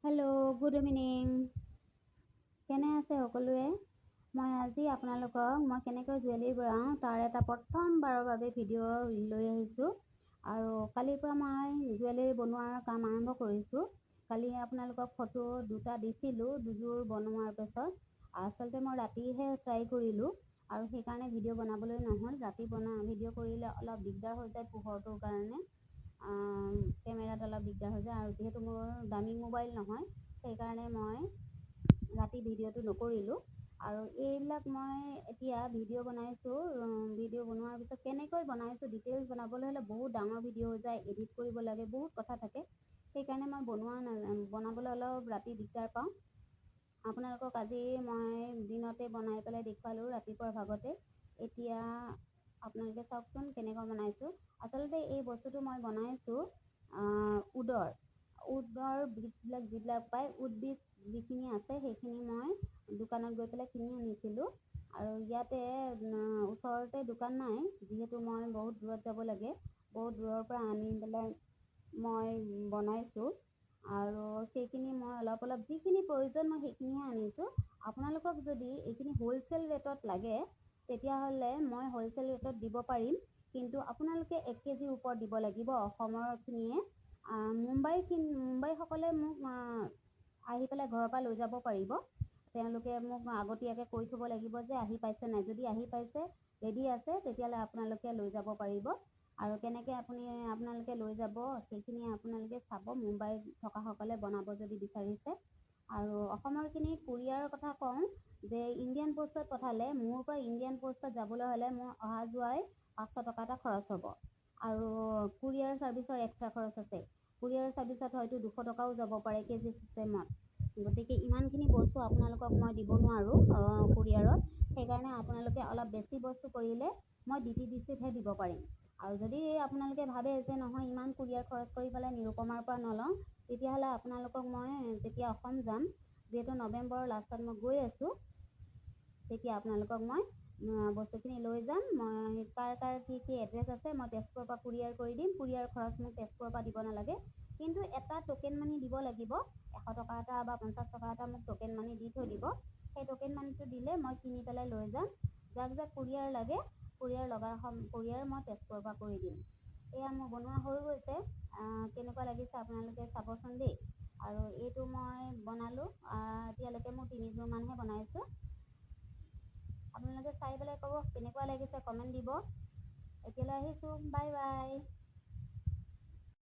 Hello', good evening. কেনে আছে সকলোৱে? মই আজি আপোনালোকক মই কেনেকৈ জুৱেলাৰী বনাওঁ তাৰ এটা প্ৰথমবাৰৰ বাবে ভিডিঅ' লৈ আহিছোঁ। আৰু কালিৰ পৰা মই জুৱেলাৰী বনোৱাৰ কাম আৰম্ভ কৰিছোঁ। কালি আপোনালোকক ফটো দুটা দিছিলোঁ দুযোৰ বনোৱাৰ পিছত। আচলতে মই ৰাতিহে ট্ৰাই কৰিলোঁ আৰু সেইকাৰণে ভিডিঅ' বনাবলৈ নহ'ল। ৰাতি ভিডিঅ' কৰিলে অলপ দিগদাৰ হৈ যায় পোহৰটোৰ কাৰণে। কেমেৰাত অলপ দিগদাৰ হৈ যায় আৰু যিহেতু মোৰ দামী মোবাইল নহয় সেইকাৰণে মই ৰাতি ভিডিঅ'টো নকৰিলোঁ। আৰু এইবিলাক মই এতিয়া ভিডিঅ' বনাইছোঁ। ভিডিঅ' বনোৱাৰ পিছত কেনেকৈ বনাইছোঁ ডিটেইলছ বনাবলৈ হ'লে বহুত ডাঙৰ ভিডিঅ' হৈ যায়, এডিট কৰিব লাগে, বহুত কথা থাকে। সেইকাৰণে মই বনাবলৈ অলপ ৰাতি দিগদাৰ পাওঁ। আপোনালোকক আজি মই দিনতে বনাই পেলাই দেখুৱালোঁ ৰাতিপুৱাৰ ভাগতে। এতিয়া আপোনালোকে চাওকচোন কেনেকৈ বনাইছোঁ। আচলতে এই বস্তুটো মই বনাইছোঁ উডৰ বীজবিলাক যিবিলাক পায়, উড বীজ যিখিনি আছে সেইখিনি মই দোকানত গৈ পেলাই কিনি আনিছিলোঁ। আৰু ইয়াতে ওচৰতে দোকান নাই, যিহেতু মই বহুত দূৰত যাব লাগে। বহুত দূৰৰ পৰা আনি পেলাই মই বনাইছোঁ আৰু সেইখিনি মই অলপ যিখিনি প্ৰয়োজন মই সেইখিনিহে আনিছোঁ। আপোনালোকক যদি এইখিনি হ'লচেল ৰেটত লাগে তেতিয়াহ'লে মই হ'লচেল ৰেটত দিব পাৰিম, কিন্তু আপোনালোকে 1 কেজিৰ ওপৰত দিব লাগিব। অসমৰখিনিয়ে মুম্বাইসকলে মোক আহি পেলাই ঘৰৰ পৰা লৈ যাব পাৰিব। তেওঁলোকে মোক আগতীয়াকৈ কৈ থ'ব লাগিব যে আহি পাইছে নাই। যদি আহি পাইছে ৰেডি আছে তেতিয়াহ'লে আপোনালোকে লৈ যাব পাৰিব। আৰু কেনেকৈ আপোনালোকে লৈ যাব সেইখিনি আপোনালোকে চাব, মুম্বাইত থকাসকলে বনাব যদি বিচাৰিছে। আৰু অসমৰখিনি কুৰিয়াৰৰ কথা কওঁ যে ইণ্ডিয়ান পোষ্টত পঠালে, মোৰ পৰা ইণ্ডিয়ান পোষ্টত যাবলৈ হ'লে মোৰ অহা যোৱাই 500 টকা এটা খৰচ হ'ব। আৰু কুৰিয়াৰ ছাৰ্ভিচৰ এক্সট্ৰা খৰচ আছে। কুৰিয়াৰ ছাৰ্ভিচত হয়তো 200 টকাও যাব পাৰে কেজি চিষ্টেমত। গতিকে ইমানখিনি বস্তু আপোনালোকক মই দিব নোৱাৰোঁ কুৰিয়াৰত। সেইকাৰণে আপোনালোকে অলপ বেছি বস্তু কৰিলে মই DTDCতহে দিব পাৰিম। আৰু যদি আপোনালোকে ভাবে যে নহয় ইমান কুৰিয়াৰ খৰচ কৰি পেলাই নিৰুপমাৰ পৰা নলওঁ, তেতিয়াহ'লে আপোনালোকক মই যেতিয়া অসম যাম, যিহেতু নৱেম্বৰৰ লাষ্টত মই গৈ আছোঁ, তেতিয়া আপোনালোকক মই বস্তুখিনি লৈ যাম। মই কাৰ কি এড্ৰেছ আছে মই তেজপুৰৰ পৰা কুৰিয়াৰ কৰি দিম। কুৰিয়াৰ খৰচ মোক তেজপুৰৰ পৰা দিব নালাগে, কিন্তু এটা টোকেন মানি দিব লাগিব। 100 টকা এটা বা 50 টকা এটা মোক টোকেন মানি দি থৈ দিব। সেই টোকেন মানিটো দিলে মই কিনি পেলাই লৈ যাম। যাক কুৰিয়াৰ লাগে কুৰিয়াৰ মই তেজপুৰৰ পৰা কৰি দিম। এয়া মোৰ বনোৱা হৈ গৈছে। কেনেকুৱা লাগিছে আপোনালোকে চাবচোন দেই। আৰু এইটো মই বনালোঁ, এতিয়ালৈকে মোৰ 3 যোৰমানহে বনাইছোঁ। আপোনালোকে চাই পেলাই ক'ব কেনেকুৱা লাগিছে, কমেণ্ট দিব। এতিয়ালৈ আহিছোঁ, বাই বাই।